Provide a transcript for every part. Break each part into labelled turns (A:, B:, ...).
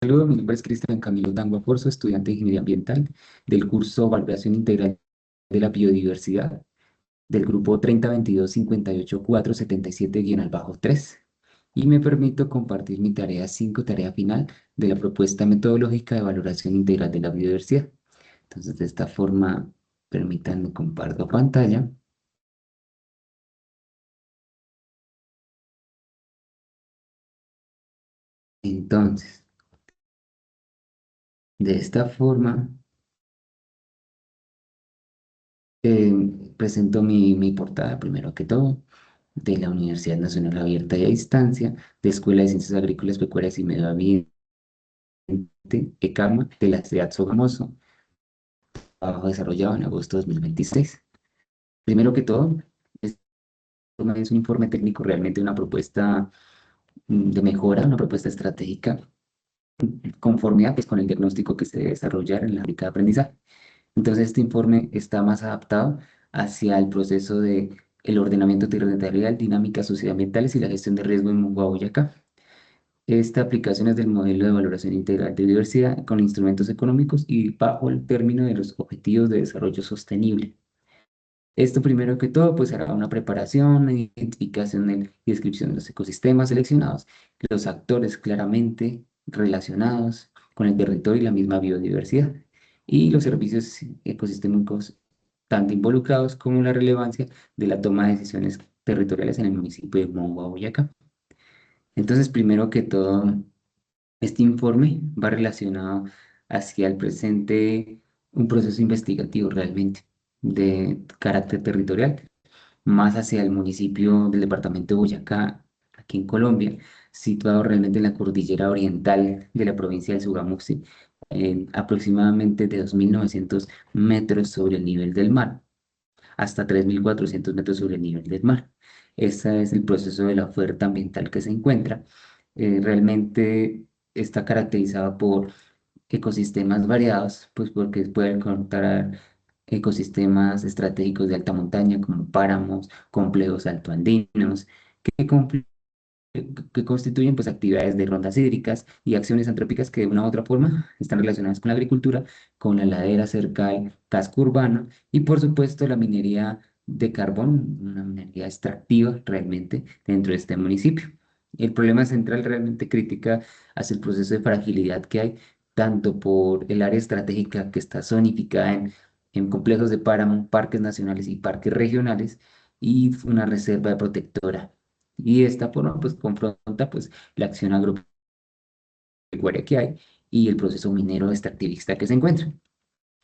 A: Saludos, mi nombre es Cristian Camilo Tangua Corso, estudiante de Ingeniería Ambiental del curso Valoración Integral de la Biodiversidad del grupo 3022-58477-3 y me permito compartir mi tarea 5, tarea final de la propuesta metodológica de valoración integral de la biodiversidad. Entonces, de esta forma, permítanme comparto pantalla. Entonces, de esta forma, eh, presento mi portada primero que todo de la Universidad Nacional Abierta y a Distancia, de Escuela de Ciencias Agrícolas, Pecuarias y Medio Ambiente, ECAMA, de la ciudad Sogamoso, trabajo desarrollado en agosto de 2026. Primero que todo, este es un informe técnico, realmente una propuesta de mejora, una propuesta estratégica, conformidad pues, con el diagnóstico que se debe desarrollar en la rica de aprendizaje. Entonces, este informe está más adaptado hacia el proceso de el ordenamiento territorial, dinámicas socioambientales y la gestión de riesgo en Monguá, Boyacá. Esta aplicación es del modelo de valoración integral de diversidad con instrumentos económicos y bajo el término de los objetivos de desarrollo sostenible. Esto primero que todo, pues hará una preparación, identificación y descripción de los ecosistemas seleccionados, los actores claramente relacionados con el territorio y la misma biodiversidad, y los servicios ecosistémicos tanto involucrados como la relevancia de la toma de decisiones territoriales en el municipio de Monguá, Boyacá. Entonces, primero que todo, este informe va relacionado hacia el presente, un proceso investigativo realmente de carácter territorial, más hacia el municipio del departamento de Boyacá, aquí en Colombia, situado realmente en la cordillera oriental de la provincia de Sogamuxi, en aproximadamente de 2.900 metros sobre el nivel del mar, hasta 3.400 metros sobre el nivel del mar. Ese es el proceso de la oferta ambiental que se encuentra. Realmente está caracterizada por ecosistemas variados, pues porque pueden encontrar ecosistemas estratégicos de alta montaña como páramos, complejos altoandinos, que, compl- que constituyen pues actividades de rondas hídricas y acciones antrópicas que de una u otra forma están relacionadas con la agricultura, con la ladera cerca al casco urbano y por supuesto la minería de carbón, una minería extractiva realmente dentro de este municipio. El problema central realmente critica hacia el proceso de fragilidad que hay, tanto por el área estratégica que está zonificada en complejos de páramo, parques nacionales y parques regionales, y una reserva protectora. Y de esta forma, pues, confronta, pues, la acción agropecuaria que hay y el proceso minero extractivista que se encuentra.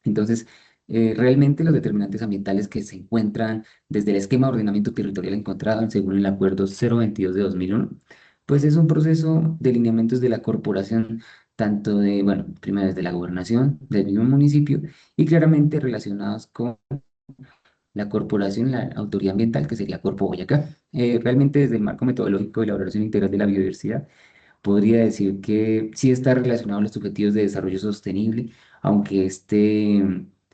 A: Entonces, realmente los determinantes ambientales que se encuentran desde el esquema de ordenamiento territorial encontrado según el Acuerdo 022 de 2001, pues es un proceso de lineamientos de la corporación, tanto de, bueno, primero desde la gobernación del mismo municipio y claramente relacionados con la corporación, la autoridad ambiental, que sería Corpo Boyacá. Realmente desde el marco metodológico de la evaluación integral de la biodiversidad, podría decir que sí está relacionado a los objetivos de desarrollo sostenible, aunque este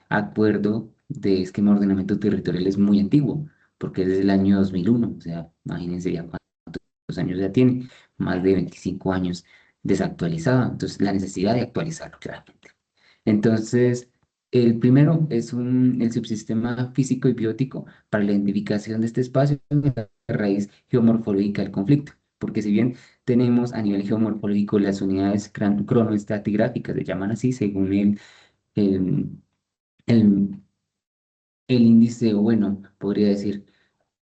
A: acuerdo de esquema de ordenamiento territorial es muy antiguo, porque es desde el año 2001, o sea, imagínense ya cuántos años ya tiene, más de 25 años desactualizado, entonces la necesidad de actualizarlo, claramente. Entonces, el primero es el subsistema físico y biótico para la identificación de este espacio de la raíz geomorfológica del conflicto, porque si bien tenemos a nivel geomorfológico las unidades cronoestratigráficas, se llaman así, según el, el, el índice, o bueno, podría decir,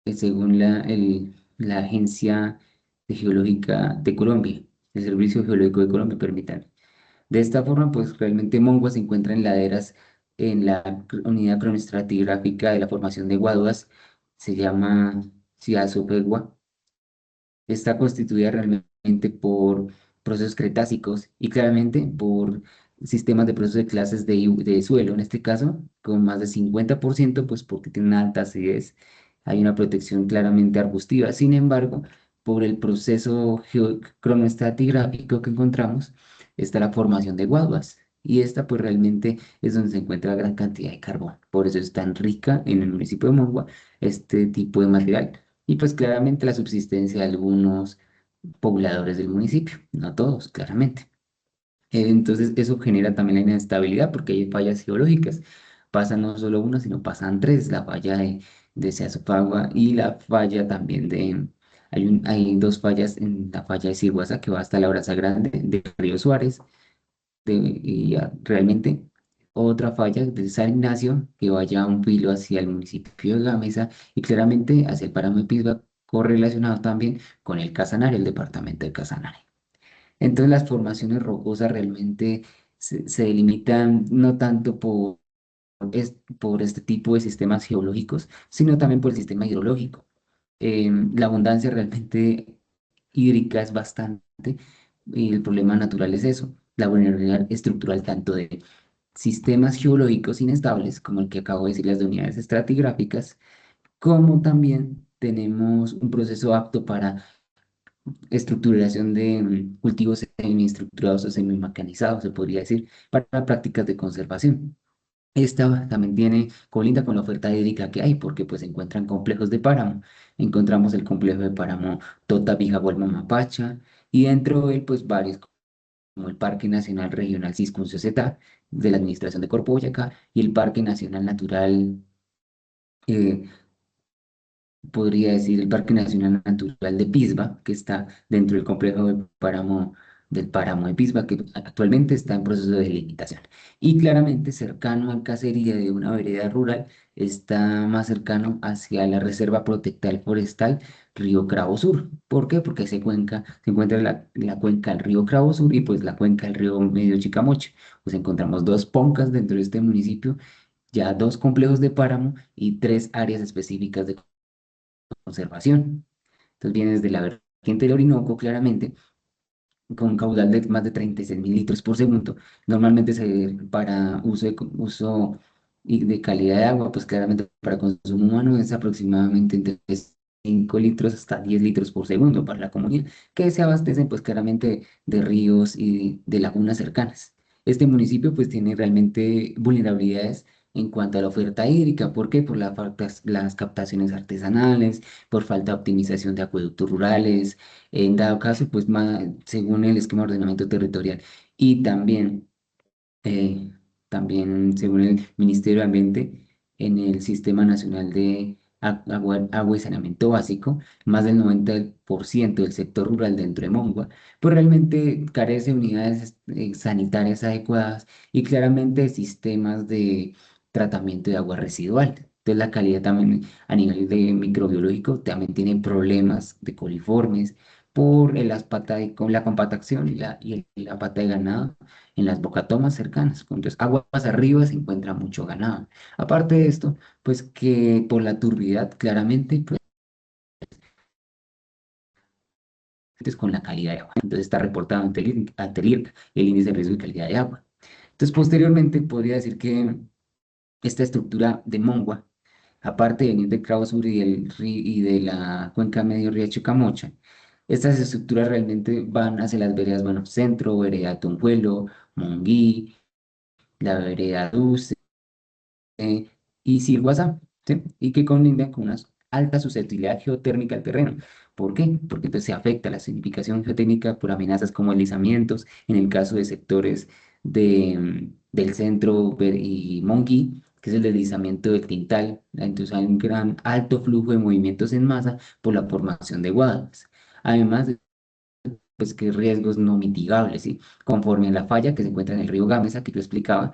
A: según la Agencia Geológica de Colombia, el Servicio Geológico de Colombia, permítanme. De esta forma, pues realmente Mongua se encuentra en laderas en la unidad cronoestratigráfica de la formación de Guaduas, se llama Ciazopegua. Está constituida realmente por procesos cretácicos y claramente por sistemas de procesos de clases de suelo, en este caso, con más de 50%, pues porque tiene una alta acidez, hay una protección claramente arbustiva. Sin embargo, por el proceso cronoestratigráfico que encontramos, está la formación de guaduas. Y esta pues realmente es donde se encuentra gran cantidad de carbón. Por eso es tan rica en el municipio de Mongua este tipo de material. Y pues claramente la subsistencia de algunos pobladores del municipio, no todos, claramente. Entonces eso genera también la inestabilidad porque hay fallas geológicas. Pasan no solo una, sino pasan tres, la falla de Sasopagua y la falla también de... hay dos fallas en la falla de Siguasa que va hasta la Braza Grande de Río Suárez realmente otra falla de San Ignacio que vaya a un filo hacia el municipio de Gamesa y claramente hacia el páramo de Pisba correlacionado también con el Casanare, el departamento de Casanare. Entonces las formaciones rocosas realmente se delimitan no tanto por este tipo de sistemas geológicos, sino también por el sistema hidrológico. La abundancia realmente hídrica es bastante y el problema natural es eso, la vulnerabilidad estructural tanto de sistemas geológicos inestables, como el que acabo de decir, las de unidades estratigráficas, como también tenemos un proceso apto para estructuración de cultivos semiestructurados o semimecanizados, se podría decir, para prácticas de conservación. Esta también tiene colinda con la oferta hídrica que hay, porque pues se encuentran complejos de páramo. Encontramos el complejo de páramo Tota Vijagualma Mapacha y dentro de él pues varios como el Parque Nacional Regional Ciscuncio-Zeta de la Administración de Corpo Boyacá y el Parque Nacional Natural eh, podría decir el Parque Nacional Natural de Pisba, que está dentro del complejo del páramo de Pisba, que actualmente está en proceso de delimitación. Y claramente cercano al caserío de una vereda rural, está más cercano hacia la Reserva Protectal Forestal Río Cravo Sur. ¿Por qué? Porque se encuentra la cuenca del río Cravo Sur y pues la cuenca del río Medio Chicamoche. Pues encontramos dos poncas dentro de este municipio, ya dos complejos de páramo y tres áreas específicas de conservación. Entonces viene desde la vertiente del Orinoco, claramente, con un caudal de más de 36.000 litros por segundo. Normalmente para uso y de calidad de agua, pues claramente para consumo humano es aproximadamente entre 5 litros hasta 10 litros por segundo para la comunidad, que se abastecen pues claramente de ríos y de lagunas cercanas. Este municipio pues tiene realmente vulnerabilidades en cuanto a la oferta hídrica. ¿Por qué? Por las captaciones artesanales, por falta de optimización de acueductos rurales, en dado caso, pues según el esquema de ordenamiento territorial y eh, también según el Ministerio de Ambiente, en el Sistema Nacional de Agua y Saneamiento Básico, más del 90% del sector rural dentro de Mongua, pues realmente carece de unidades sanitarias adecuadas y claramente de sistemas de tratamiento de agua residual. Entonces la calidad también a nivel de microbiológico también tiene problemas de coliformes por con la compactación y la pata de ganado en las bocatomas cercanas. Entonces, aguas arriba se encuentra mucho ganado. Aparte de esto, pues que por la turbidez, claramente, pues es con la calidad de agua. Entonces está reportado ante el IRCA, el índice de riesgo de calidad de agua. Entonces, posteriormente, podría decir que esta estructura de Mongua, aparte de venir de Cravo Sur y de la cuenca medio Riacho Camocha, estas estructuras realmente van hacia las veredas, bueno, Centro, vereda Tunjuelo, Monguí, la vereda Dulce, eh, y Silguazá, ¿sí? Y que colindan con una alta susceptibilidad geotérmica al terreno. ¿Por qué? Porque entonces se afecta la significación geotécnica por amenazas como deslizamientos, en el caso de sectores del centro y Monqui, que es el deslizamiento del Tintal. Entonces hay un gran alto flujo de movimientos en masa por la formación de guadas. Además, pues que riesgos no mitigables, ¿sí? Conforme a la falla que se encuentra en el río Gámeza, que yo explicaba,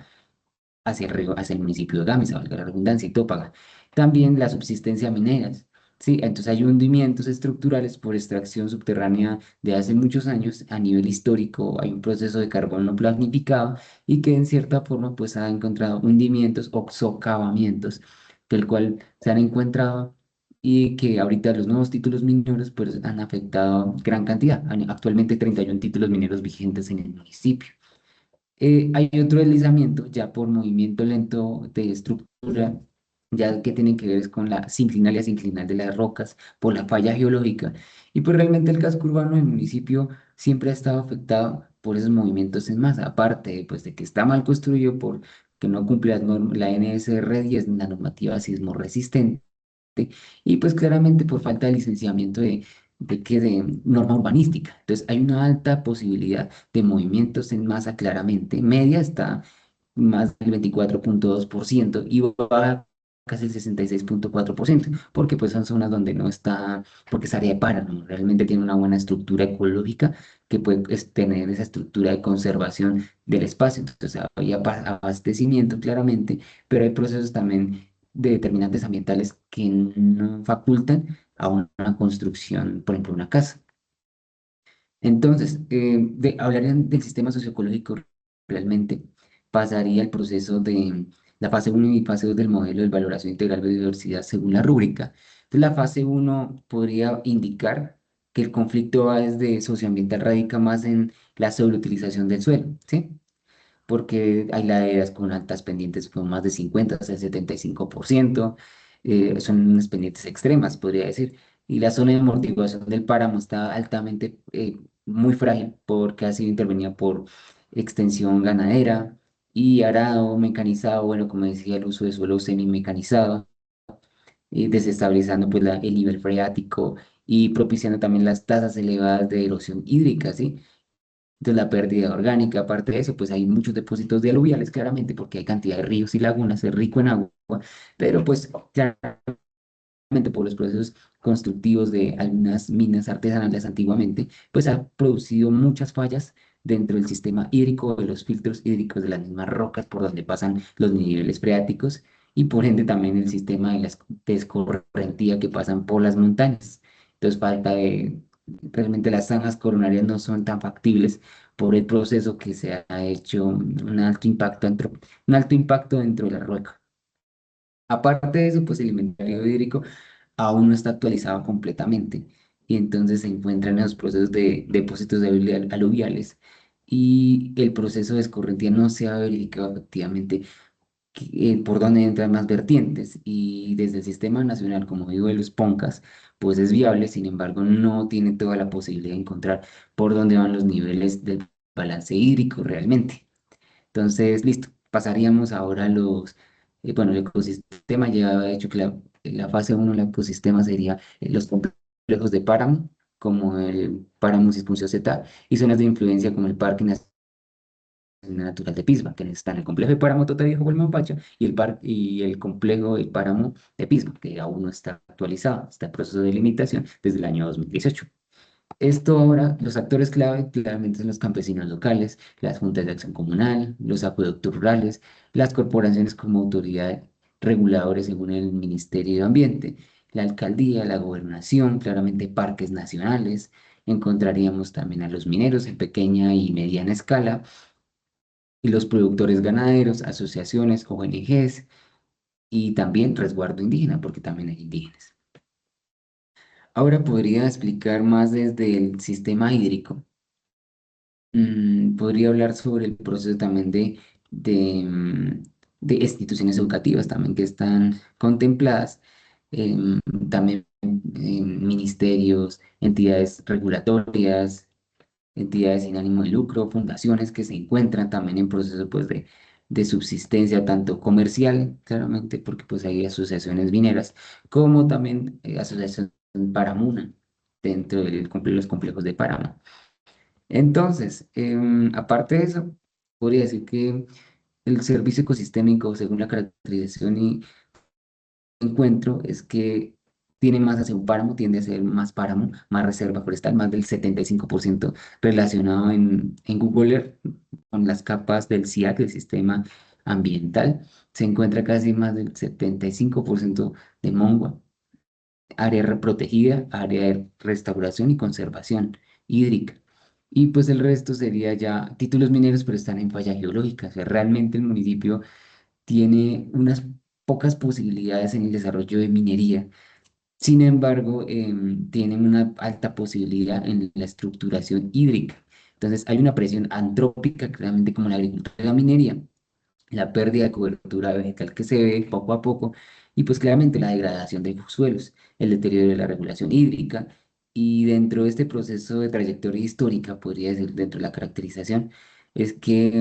A: hacia el municipio de Gámeza, valga la redundancia, y Tópaga. También la subsistencia mineras, ¿sí? Entonces hay hundimientos estructurales por extracción subterránea de hace muchos años. A nivel histórico hay un proceso de carbón no planificado y que en cierta forma pues ha encontrado hundimientos o socavamientos, del cual se han encontrado y que ahorita los nuevos títulos mineros pues han afectado gran cantidad. Actualmente 31 títulos mineros vigentes en el municipio. Hay otro deslizamiento ya por movimiento lento de estructura, ya que tiene que ver es con la sinclinal y asinclinal de las rocas por la falla geológica. Y pues realmente el casco urbano del municipio siempre ha estado afectado por esos movimientos en masa, aparte pues, de que está mal construido por que no cumple la NSR 10, la normativa sismo resistente, y pues claramente por falta de licenciamiento de norma urbanística. Entonces hay una alta posibilidad de movimientos en masa claramente. Media está más del 24,2% y baja casi el 66,4%, porque pues son zonas donde no está, porque es área de páramo, realmente tiene una buena estructura ecológica que puede tener esa estructura de conservación del espacio. Entonces había abastecimiento claramente, pero hay procesos también de determinantes ambientales que no facultan a una construcción, por ejemplo, una casa. Entonces, hablarían del sistema socioecológico realmente, pasaría el proceso de la fase uno y fase 2 del modelo de valoración integral de biodiversidad según la rúbrica. Entonces, la fase uno podría indicar que el conflicto desde socioambiental radica más en la sobreutilización del suelo, ¿sí? Porque hay laderas con altas pendientes con más de 50 hasta el 75%, son unas pendientes extremas, podría decir, y la zona de amortiguación del páramo está altamente, muy frágil porque ha sido intervenida por extensión ganadera y arado mecanizado, bueno, como decía, el uso de suelo semi-mecanizado, desestabilizando pues el nivel freático y propiciando también las tasas elevadas de erosión hídrica, ¿sí? Entonces la pérdida orgánica, aparte de eso, pues hay muchos depósitos de aluviales, claramente, porque hay cantidad de ríos y lagunas, es rico en agua, pero pues claramente por los procesos constructivos de algunas minas artesanales antiguamente, pues ha producido muchas fallas dentro del sistema hídrico, de los filtros hídricos de las mismas rocas por donde pasan los niveles freáticos y por ende también el sistema de la escorrentía que pasan por las montañas. Entonces falta de, realmente las zanjas coronarias no son tan factibles por el proceso que se ha hecho un alto impacto dentro de la roca. Aparte de eso, pues el inventario hídrico aún no está actualizado completamente y entonces se encuentran en los procesos de depósitos de aluviales y el proceso de escorrentía no se ha verificado efectivamente por dónde entran más vertientes y desde el Sistema Nacional, como digo, de los PONCAS, pues es viable, sin embargo, no tiene toda la posibilidad de encontrar por dónde van los niveles del balance hídrico realmente. Entonces, listo, pasaríamos ahora a bueno, el ecosistema ya ha hecho que la fase uno del ecosistema sería los complejos de páramo, como el páramo Cispucio Z, y zonas de influencia como el Parque Natural de Pisba, que está en el complejo de páramo Totaviejo Pacha y el complejo de páramo de Pisba, que aún no está actualizado, está en proceso de limitación desde el año 2018. Esto ahora, los actores clave claramente son los campesinos locales, las juntas de acción comunal, los acueductos rurales, las corporaciones como autoridad reguladores según el Ministerio de Ambiente, la alcaldía, la gobernación, claramente parques nacionales. Encontraríamos también a los mineros en pequeña y mediana escala y los productores ganaderos, asociaciones, ONGs y también resguardo indígena, porque también hay indígenas. Ahora podría explicar más desde el sistema hídrico. Podría hablar sobre el proceso también de, mm, de instituciones educativas también que están contempladas, em, también ministerios, entidades regulatorias, entidades sin ánimo de lucro, fundaciones que se encuentran también en proceso pues de subsistencia tanto comercial, claramente porque pues hay asociaciones mineras, como también asociaciones Paramuna dentro de los complejos de páramo. Entonces, aparte de eso, podría decir que el servicio ecosistémico, según la caracterización y encuentro, es que tiene más hacia un páramo, tiende a ser más páramo, más reserva forestal, más del 75% relacionado en Google Earth con las capas del SIAC, del sistema ambiental. Se encuentra casi más del 75% de Mongua, área protegida, área de restauración y conservación hídrica. Y pues el resto sería ya títulos mineros, pero están en falla geológica. O sea, realmente el municipio tiene unas pocas posibilidades en el desarrollo de minería. Sin embargo, tienen una alta posibilidad en la estructuración hídrica. Entonces, hay una presión antrópica, claramente como la agricultura y la minería, la pérdida de cobertura vegetal que se ve poco a poco y pues claramente la degradación de suelos, el deterioro de la regulación hídrica y dentro de este proceso de trayectoria histórica, podría decir dentro de la caracterización, es que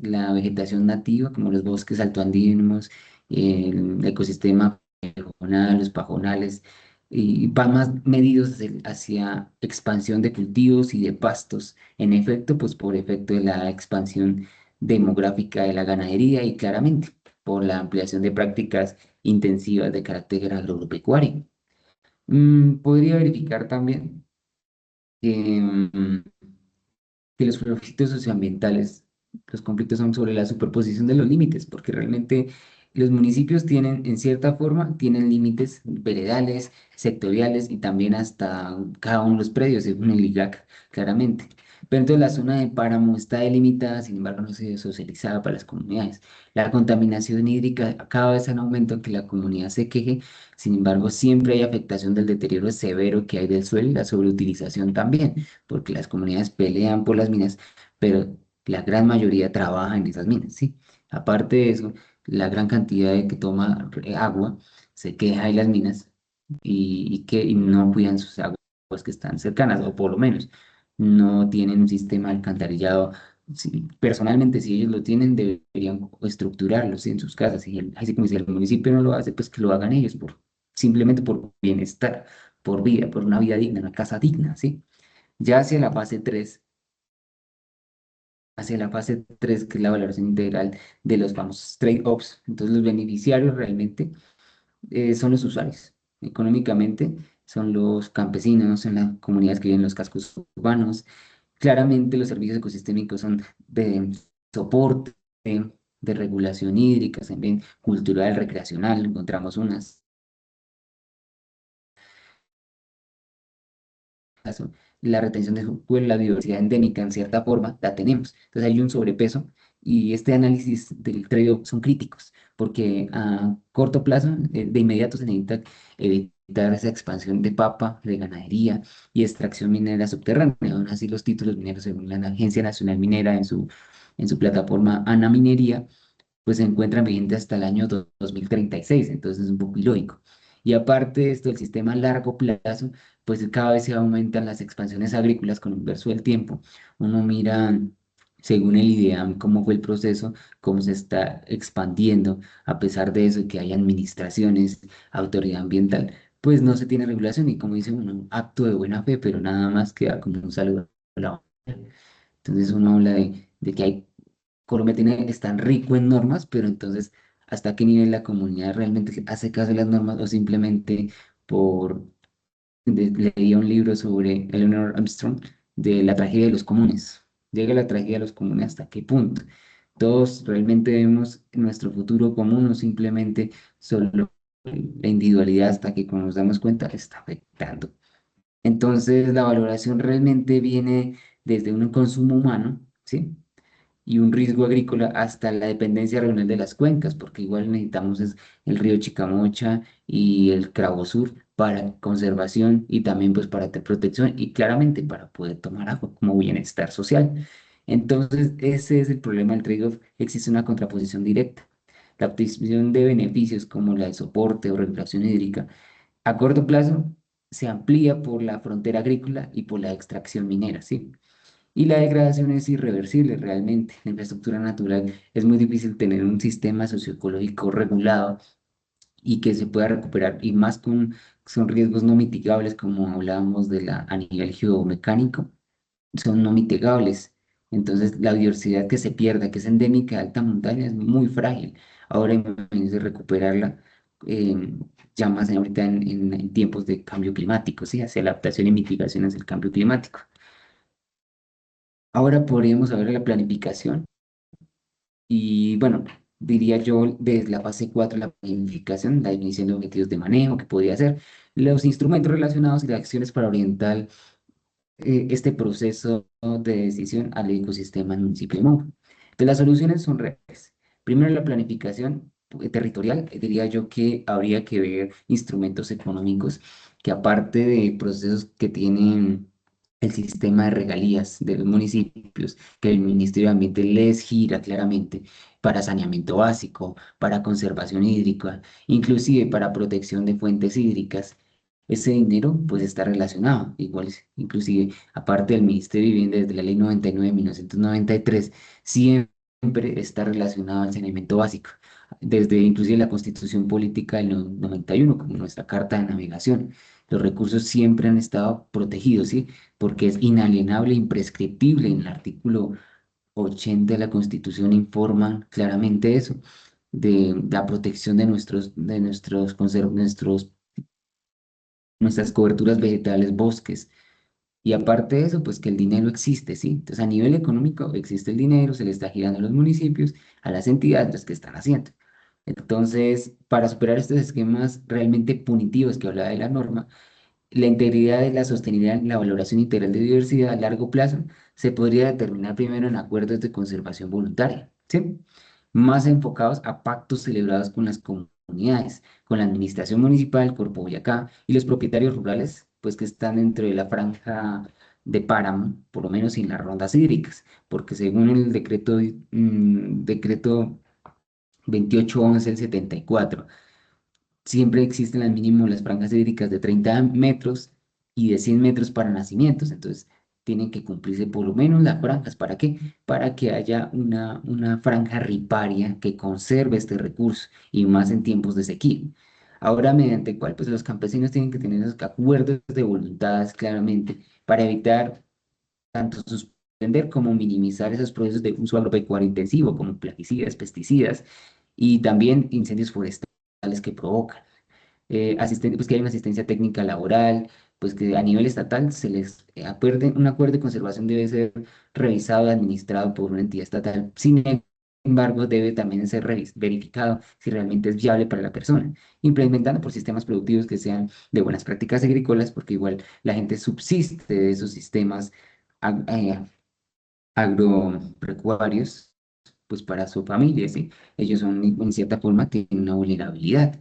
A: la vegetación nativa como los bosques altoandinos, el ecosistema pajonal, los pajonales, y van más medidos hacia expansión de cultivos y de pastos. En efecto, pues por efecto de la expansión demográfica de la ganadería y claramente por la ampliación de prácticas intensivas de carácter agropecuario. Podría verificar también que, que los conflictos socioambientales, los conflictos son sobre la superposición de los límites, porque realmente los municipios tienen, en cierta forma, tienen límites veredales, sectoriales y también hasta cada uno de los predios, según el IGAC, claramente. Pero entonces la zona de páramo está delimitada, sin embargo, no se socializada para las comunidades. La contaminación hídrica cada vez en aumento, que la comunidad se queje, sin embargo, siempre hay afectación del deterioro severo que hay del suelo y la sobreutilización también porque las comunidades pelean por las minas, pero la gran mayoría trabaja en esas minas, ¿sí? Aparte de eso, la gran cantidad de que toma agua se queja de las minas y no cuidan sus aguas que están cercanas, o por lo menos no tienen un sistema de alcantarillado. Sí, personalmente, si ellos lo tienen, deberían estructurarlo, ¿sí? En sus casas. Y así como si el municipio no lo hace, pues que lo hagan ellos, simplemente por bienestar, por vida, por una vida digna, una casa digna, ¿sí? Ya hacia la fase 3 que es la valoración integral de los famosos trade-offs. Entonces, los beneficiarios realmente son los usuarios. Económicamente, son los campesinos, son las comunidades que viven en los cascos urbanos. Claramente, los servicios ecosistémicos son de soporte, de regulación hídrica, también cultural, recreacional. Encontramos unas caso, la retención de pues, la diversidad endémica en cierta forma la tenemos. Entonces hay un sobrepeso y este análisis del trade son críticos porque a corto plazo, de inmediato se necesita evitar esa expansión de papa, de ganadería y extracción minera subterránea. Aún así, los títulos mineros, según la Agencia Nacional Minera en su plataforma Ana Minería, pues se encuentran vigentes hasta el año 2036, entonces es un poco ilógico. Y aparte de esto, el sistema a largo plazo, pues cada vez se aumentan las expansiones agrícolas con el verso del tiempo. Uno mira, según el IDEAM, cómo fue el proceso, cómo se está expandiendo, a pesar de eso, que hay administraciones, autoridad ambiental, pues no se tiene regulación y como dice uno, un acto de buena fe, pero nada más queda como un saludo a la bandera. Entonces uno habla de que hay Colombia tiene, es tan rico en normas, pero entonces, ¿hasta qué nivel la comunidad realmente hace caso de las normas o simplemente por, leía un libro sobre Eleanor Armstrong de la tragedia de los comunes? Llega la tragedia de los comunes, ¿hasta qué punto? Todos realmente vemos nuestro futuro común o simplemente solo la individualidad hasta que cuando nos damos cuenta está afectando. Entonces, la valoración realmente viene desde un consumo humano, ¿sí? Y un riesgo agrícola hasta la dependencia regional de las cuencas, porque igual necesitamos es el río Chicamocha y el Cravo Sur para conservación y también pues para protección y claramente para poder tomar agua como bienestar social. Entonces, ese es el problema del trade-off. Existe una contraposición directa. La obtención de beneficios como la de soporte o regulación hídrica a corto plazo se amplía por la frontera agrícola y por la extracción minera, ¿sí? Y la degradación es irreversible realmente. En la infraestructura natural es muy difícil tener un sistema socioecológico regulado y que se pueda recuperar, y más son riesgos no mitigables, como hablábamos a nivel geomecánico, son no mitigables. Entonces, la biodiversidad que se pierda, que es endémica de alta montaña, es muy frágil. Ahora imagínense recuperarla ya más ahorita en tiempos de cambio climático, ¿sí? Hacia la adaptación y mitigación hacia el cambio climático. Ahora podríamos hablar de la planificación y bueno, diría yo desde la fase 4 la planificación, la definición de objetivos de manejo que podría ser, los instrumentos relacionados y las acciones para orientar este proceso de decisión al ecosistema del municipio de Monjo. Entonces las soluciones son reales. Primero la planificación territorial, diría yo que habría que ver instrumentos económicos que aparte de procesos que tienen el sistema de regalías de los municipios, que el Ministerio de Ambiente les gira claramente para saneamiento básico, para conservación hídrica, inclusive para protección de fuentes hídricas. Ese dinero pues está relacionado, igual, inclusive aparte del Ministerio de Vivienda desde la Ley 99 de 1993, siempre está relacionado al saneamiento básico, desde inclusive la Constitución Política del 91, como nuestra Carta de Navegación. Los recursos siempre han estado protegidos, ¿sí? Porque es inalienable e imprescriptible. En el artículo 80 de la Constitución informan claramente eso, de la protección nuestras coberturas vegetales, bosques. Y aparte de eso, pues que el dinero existe, ¿sí? Entonces, a nivel económico existe el dinero, se le está girando a los municipios, a las entidades, los que están haciendo. Entonces, para superar estos esquemas realmente punitivos que hablaba de la norma, la integridad de la sostenibilidad en la valoración integral de diversidad a largo plazo se podría determinar primero en acuerdos de conservación voluntaria, ¿sí? Más enfocados a pactos celebrados con las comunidades, con la administración municipal, Corpo Boyacá y los propietarios rurales, pues que están dentro de la franja de páramo, por lo menos en las rondas hídricas, porque según el decreto 2811 del 74 siempre existen al mínimo las franjas hídricas de 30 metros y de 100 metros para nacimientos. Entonces, tienen que cumplirse por lo menos las franjas. ¿Para qué? Para que haya una franja riparia que conserve este recurso y más en tiempos de sequía. Ahora, mediante el cual pues, los campesinos tienen que tener esos acuerdos de voluntades claramente para evitar tanto suspender como minimizar esos procesos de uso agropecuario intensivo, como plaguicidas, pesticidas y también incendios forestales que provocan pues que hay una asistencia técnica laboral, pues que a nivel estatal se les acuerde, un acuerdo de conservación debe ser revisado y administrado por una entidad estatal. Sin embargo, debe también ser verificado si realmente es viable para la persona, implementando por sistemas productivos que sean de buenas prácticas agrícolas, porque igual la gente subsiste de esos sistemas ag- eh, agropecuarios, pues para su familia, ¿sí? Ellos son, en cierta forma, tienen una vulnerabilidad.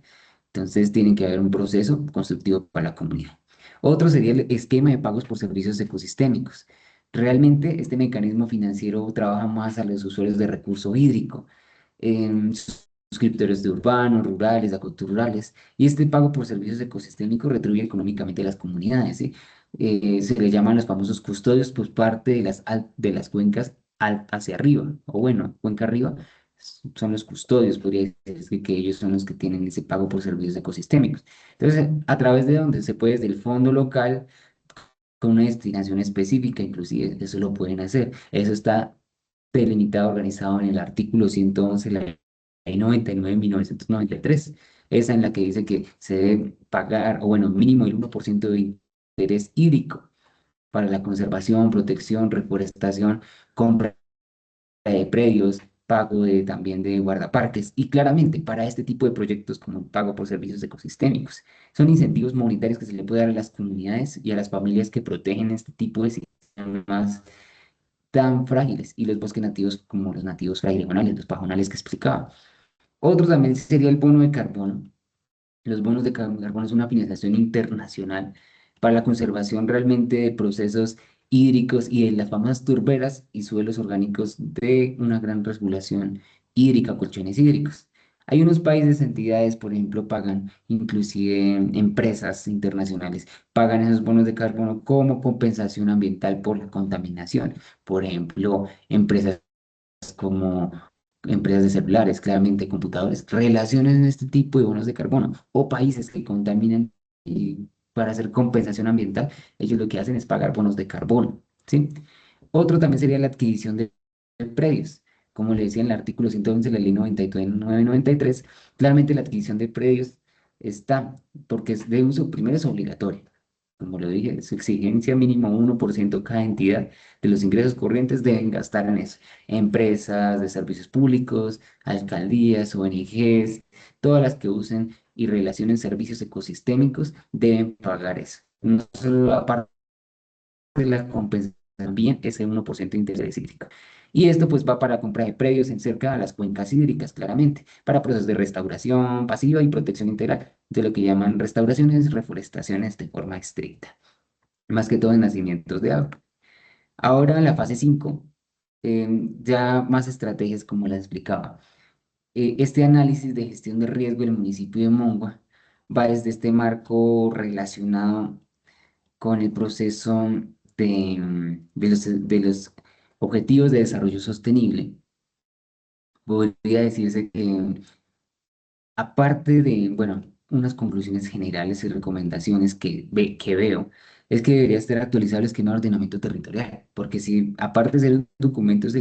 A: Entonces, tiene que haber un proceso constructivo para la comunidad. Otro sería el esquema de pagos por servicios ecosistémicos. Realmente, este mecanismo financiero trabaja más a los usuarios de recurso hídrico, suscriptores de urbanos, rurales, agroturales, y este pago por servicios ecosistémicos retribuye económicamente a las comunidades, ¿sí? Se le llaman los famosos custodios, pues parte de de las cuencas hacia arriba, o bueno, cuenca arriba, son los custodios, podría decirse que ellos son los que tienen ese pago por servicios ecosistémicos. Entonces, a través de donde se puede, desde el fondo local, con una destinación específica, inclusive eso lo pueden hacer. Eso está delimitado, organizado en el artículo 111 de la Ley 99 de 1993, esa en la que dice que se debe pagar, o bueno, mínimo el 1% de interés hídrico para la conservación, protección, reforestación, compra de predios, pago también de guardaparques y claramente para este tipo de proyectos como el pago por servicios ecosistémicos. Son incentivos monetarios que se le puede dar a las comunidades y a las familias que protegen este tipo de sistemas tan frágiles y los bosques nativos como los nativos frailejonales, los pajonales que explicaba. Otro también sería el bono de carbono. Los bonos de carbono es una financiación internacional para la conservación realmente de procesos hídricos y de las famosas turberas y suelos orgánicos de una gran regulación hídrica, colchones hídricos. Hay unos países, entidades, por ejemplo, pagan, inclusive empresas internacionales, pagan esos bonos de carbono como compensación ambiental por la contaminación. Por ejemplo, empresas como empresas de celulares, claramente computadores, relacionan este tipo de bonos de carbono o países que contaminan y para hacer compensación ambiental, ellos lo que hacen es pagar bonos de carbono, ¿sí? Otro también sería la adquisición de predios. Como le decía en el artículo 111 de la ley 9993, claramente la adquisición de predios está, porque es de uso, primero es obligatorio. Como lo dije, su exigencia mínima 1% cada entidad de los ingresos corrientes deben gastar en eso. Empresas de servicios públicos, alcaldías, ONGs, todas las que usen y relacionen servicios ecosistémicos deben pagar eso. No solo aparte de la compensación, también ese 1% de interés hídrico. Y esto pues va para compra de predios en cerca a las cuencas hídricas, claramente, para procesos de restauración pasiva y protección integral, de lo que llaman restauraciones, reforestaciones de forma estricta, más que todo en nacimientos de agua. Ahora en la fase 5 ya más estrategias como las explicaba. Este análisis de gestión de riesgo del municipio de Mongua va desde este marco relacionado con el proceso de los objetivos de desarrollo sostenible. Podría decirse que aparte de, bueno, unas conclusiones generales y recomendaciones que veo es que debería estar actualizado el esquema de ordenamiento territorial, porque si aparte de ser un documento es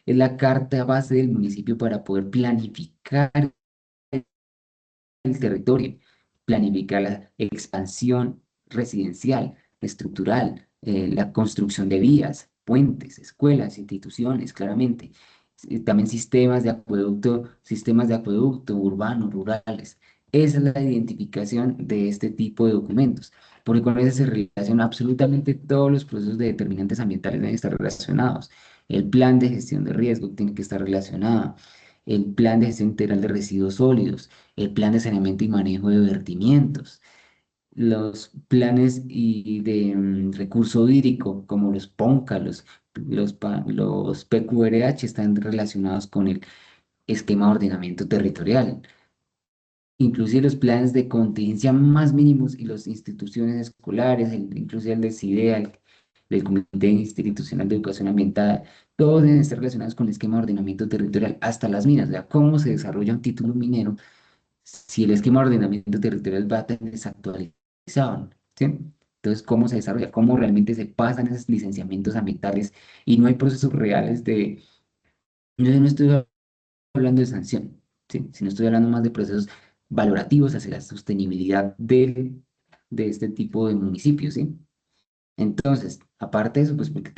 A: la carta base del municipio para poder planificar el territorio, planificar la expansión residencial, estructural, la construcción de vías, puentes, escuelas, instituciones, claramente. También sistemas de acueducto urbanos, rurales. Esa es la identificación de este tipo de documentos, porque con eso se relaciona absolutamente todos los procesos de determinantes ambientales deben estar relacionados. El plan de gestión de riesgo tiene que estar relacionado, el plan de gestión integral de residuos sólidos, el plan de saneamiento y manejo de vertimientos, los planes de recurso hídrico, como los PONCA, los PQRH, están relacionados con el esquema de ordenamiento territorial. Inclusive los planes de contingencia más mínimos y las instituciones escolares, inclusive el de CIDEA, del Comité Institucional de Educación Ambiental, todos deben estar relacionados con el esquema de ordenamiento territorial, hasta las minas, o sea, cómo se desarrolla un título minero si el esquema de ordenamiento territorial va tan desactualizado, ¿sí? Entonces, ¿cómo se desarrolla? ¿Cómo realmente se pasan esos licenciamientos ambientales y no hay procesos reales de... Yo no estoy hablando de sanción, ¿sí? Sino estoy hablando más de procesos valorativos hacia la sostenibilidad de este tipo de municipios, ¿sí? Entonces, aparte de eso, pues porque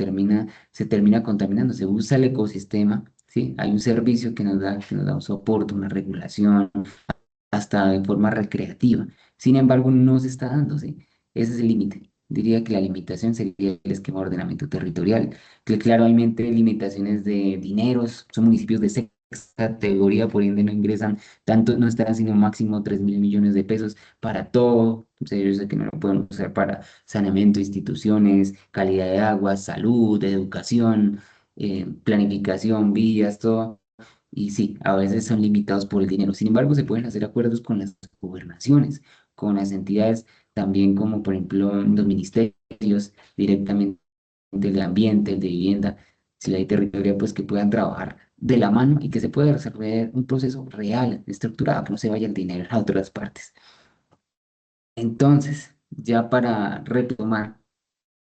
A: se termina contaminando, se usa el ecosistema, ¿sí? Hay un servicio que nos da un soporte, una regulación, hasta de forma recreativa. Sin embargo, no se está dando, ¿sí? Ese es el límite. Diría que la limitación sería el esquema de ordenamiento territorial, que claramente hay limitaciones de dineros, son municipios de sexta categoría, por ende no ingresan tanto, no estarán sino máximo 3.000 millones de pesos para todo. O sea, yo sé que no lo pueden usar para saneamiento, instituciones, calidad de agua, salud, educación, planificación, vías, todo. Y sí, a veces son limitados por el dinero. Sin embargo, se pueden hacer acuerdos con las gobernaciones, con las entidades, también como por ejemplo los ministerios directamente del ambiente, el de vivienda, si la hay territorial, pues que puedan trabajar de la mano y que se pueda resolver un proceso real, estructurado, que no se vaya el dinero a otras partes. Entonces, ya para retomar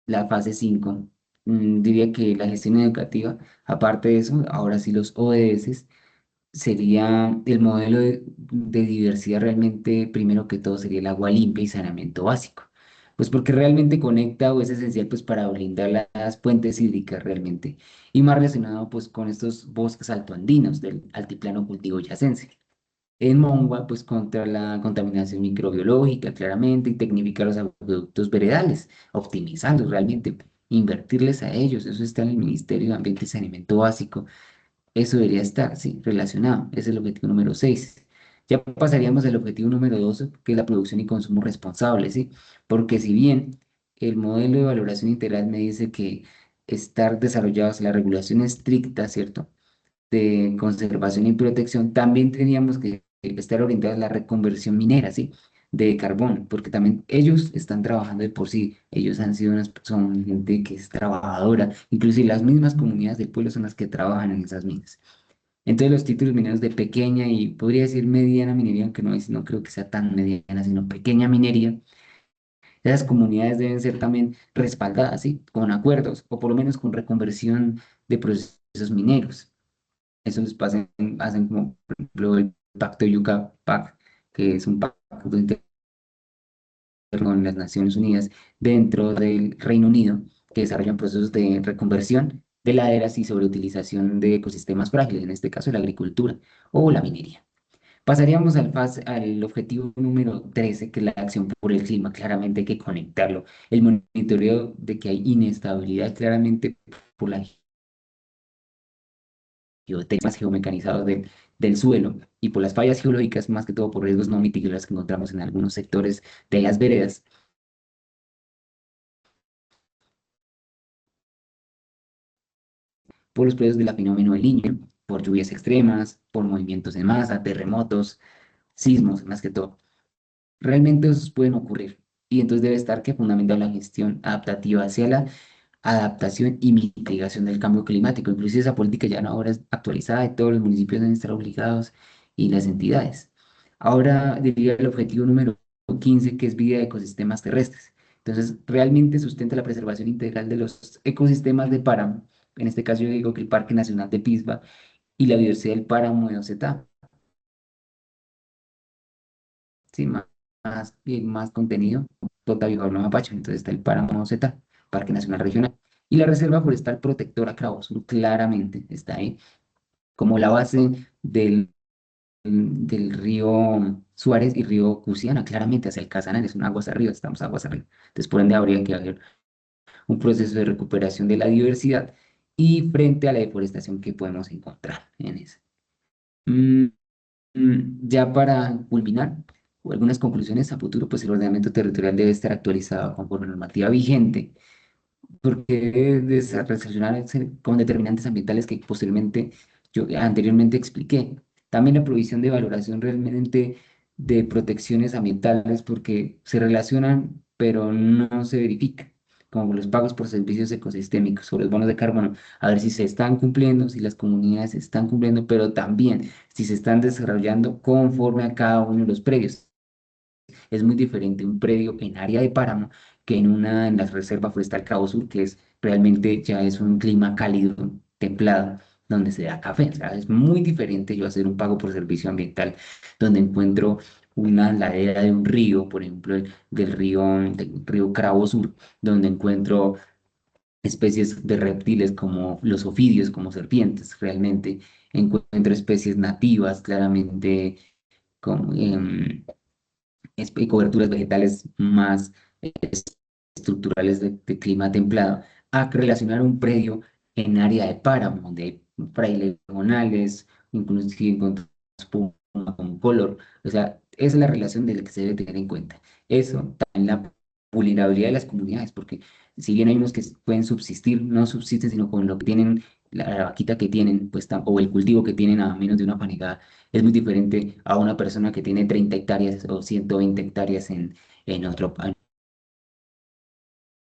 A: la fase 5, diría que la gestión educativa, aparte de eso, ahora sí los ODS sería el modelo de diversidad realmente, primero que todo, sería el agua limpia y saneamiento básico. Pues porque realmente conecta o es esencial pues para blindar las fuentes hídricas realmente. Y más relacionado pues con estos bosques altoandinos del altiplano cultivo yacense. En Mongua pues contra la contaminación microbiológica claramente y tecnificar los acueductos veredales, optimizarlos realmente, invertirles a ellos. Eso está en el Ministerio de Ambiente y Saneamiento Básico, eso debería estar, sí, relacionado. Ese es el objetivo número 6. Ya pasaríamos al objetivo número 12, que es la producción y consumo responsable, ¿sí? Porque si bien el modelo de valoración integral me dice que estar desarrollados la regulación estricta, ¿cierto? De conservación y protección, también teníamos que estar orientados a la reconversión minera, ¿sí? De carbón, porque también ellos están trabajando de por sí, ellos han sido son gente que es trabajadora, inclusive las mismas comunidades del pueblo son las que trabajan en esas minas. Entonces los títulos mineros de pequeña y podría decir mediana minería, aunque no creo que sea tan mediana, sino pequeña minería, esas comunidades deben ser también respaldadas, ¿sí? Con acuerdos o por lo menos con reconversión de procesos mineros. Eso les hacen como, por ejemplo, el Pacto Yucca-PAC, que es un pacto interno con las Naciones Unidas dentro del Reino Unido, que desarrollan procesos de reconversión de laderas y sobreutilización de ecosistemas frágiles, en este caso la agricultura o la minería. Pasaríamos al objetivo número 13, que es la acción por el clima. Claramente hay que conectarlo. El monitoreo de que hay inestabilidad, claramente por la geotécnicos geomecanizados del suelo y por las fallas geológicas, más que todo por riesgos no mitigables que encontramos en algunos sectores de las veredas, por los procesos del fenómeno del Niño, por lluvias extremas, por movimientos en masa, terremotos, sismos, más que todo. Realmente esos pueden ocurrir y entonces debe estar que fundamental la gestión adaptativa hacia la adaptación y mitigación del cambio climático. Inclusive esa política ya no ahora es actualizada y todos los municipios deben estar obligados y las entidades. Ahora diría el objetivo número 15, que es vida de ecosistemas terrestres. Entonces, realmente sustenta la preservación integral de los ecosistemas de páramo. En este caso, yo digo que el Parque Nacional de Pisba y la biodiversidad del páramo de Ocetá. Sí, más contenido, Tota Biojarno Mapache. Entonces está el páramo de Ocetá, Parque Nacional Regional. Y la Reserva Forestal Protectora Cravo Sur claramente está ahí como la base del río Suárez y río Cusiana, claramente hacia el Casanare, son aguas arriba, estamos aguas arriba. Entonces, por ende, habría que haber un proceso de recuperación de la diversidad y frente a la deforestación que podemos encontrar en eso. Mm, ya para culminar, algunas conclusiones a futuro, pues el ordenamiento territorial debe estar actualizado conforme a la normativa vigente porque relacionarse con determinantes ambientales que posteriormente yo anteriormente expliqué. También la provisión de valoración realmente de protecciones ambientales porque se relacionan pero no se verifican, como los pagos por servicios ecosistémicos o los bonos de carbono, a ver si se están cumpliendo, si las comunidades están cumpliendo, pero también si se están desarrollando conforme a cada uno de los predios. Es muy diferente un predio en área de páramo que en la Reserva Forestal Cabo Sur, que es realmente ya es un clima cálido, templado, donde se da café. O sea, es muy diferente yo hacer un pago por servicio ambiental, donde encuentro una ladera de un río, por ejemplo, del río Cravo Sur, donde encuentro especies de reptiles como los ofidios, como serpientes, realmente encuentro especies nativas, claramente como, y coberturas vegetales más estructurales de clima templado, a relacionar un predio en área de páramo, donde hay frailejonales, inclusive encontramos puma con color. O sea, esa es la relación de la que se debe tener en cuenta. Eso, también la vulnerabilidad de las comunidades, porque si bien hay unos que pueden subsistir, no subsisten, sino con lo que tienen, la vaquita que tienen, pues, o el cultivo que tienen a menos de una panegada, es muy diferente a una persona que tiene 30 hectáreas o 120 hectáreas en otro,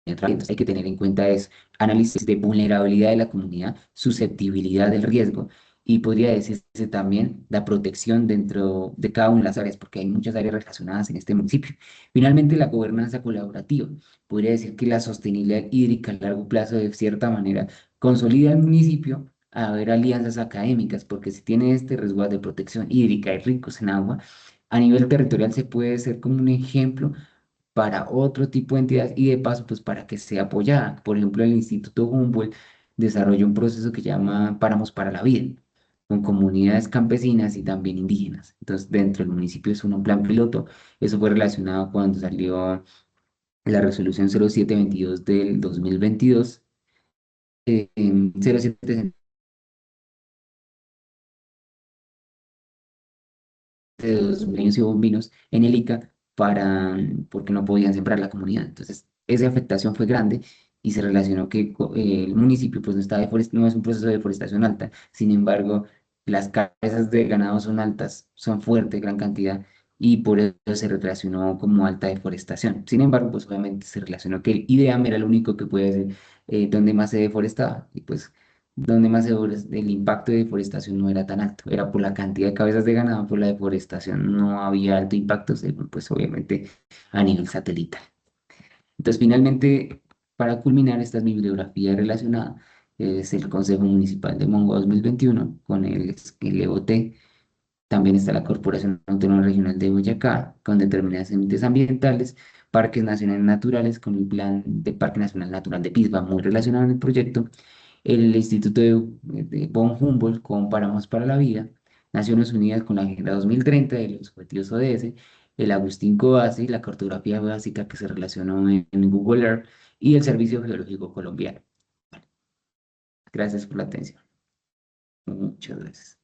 A: entonces hay que tener en cuenta es análisis de vulnerabilidad de la comunidad, susceptibilidad del riesgo y podría decirse también la protección dentro de cada una de las áreas, porque hay muchas áreas relacionadas en este municipio. Finalmente, la gobernanza colaborativa. Podría decir que la sostenibilidad hídrica a largo plazo de cierta manera consolida el municipio a haber alianzas académicas, porque si tiene este resguardo de protección hídrica y ricos en agua, a nivel territorial se puede ser como un ejemplo para otro tipo de entidades y de paso, pues para que sea apoyada. Por ejemplo, el Instituto Humboldt desarrolló un proceso que llama Páramos para la Vida, con comunidades campesinas y también indígenas. Entonces, dentro del municipio es un plan piloto. Eso fue relacionado cuando salió la resolución 0722 del 2022, 07 de los niños y bombinos en el ICA porque no podían sembrar la comunidad. Entonces, esa afectación fue grande y se relacionó que el municipio pues no es un proceso de deforestación alta. Sin embargo, las cabezas de ganado son altas, son fuertes, gran cantidad, y por eso se relacionó como alta deforestación. Sin embargo, pues obviamente se relacionó que el IDEAM era el único que puede ser donde más se deforestaba. Y pues donde más el impacto de deforestación no era tan alto, era por la cantidad de cabezas de ganado, por la deforestación no había alto impacto, según pues obviamente a nivel satelital. Entonces finalmente, para culminar esta es mi bibliografía relacionada, es el Consejo Municipal de Mongo 2021 con el EOT. También está la Corporación Autónoma Regional de Boyacá, con determinadas límites ambientales, parques nacionales naturales, con el Plan de Parque Nacional Natural de Pisba, muy relacionado en el proyecto, el Instituto de von Humboldt con Páramos para la Vida, Naciones Unidas con la Agenda 2030 de los Objetivos ODS, el Agustín Codazzi, la cartografía básica que se relacionó en Google Earth y el Servicio Geológico Colombiano. Gracias por la atención. Muchas gracias.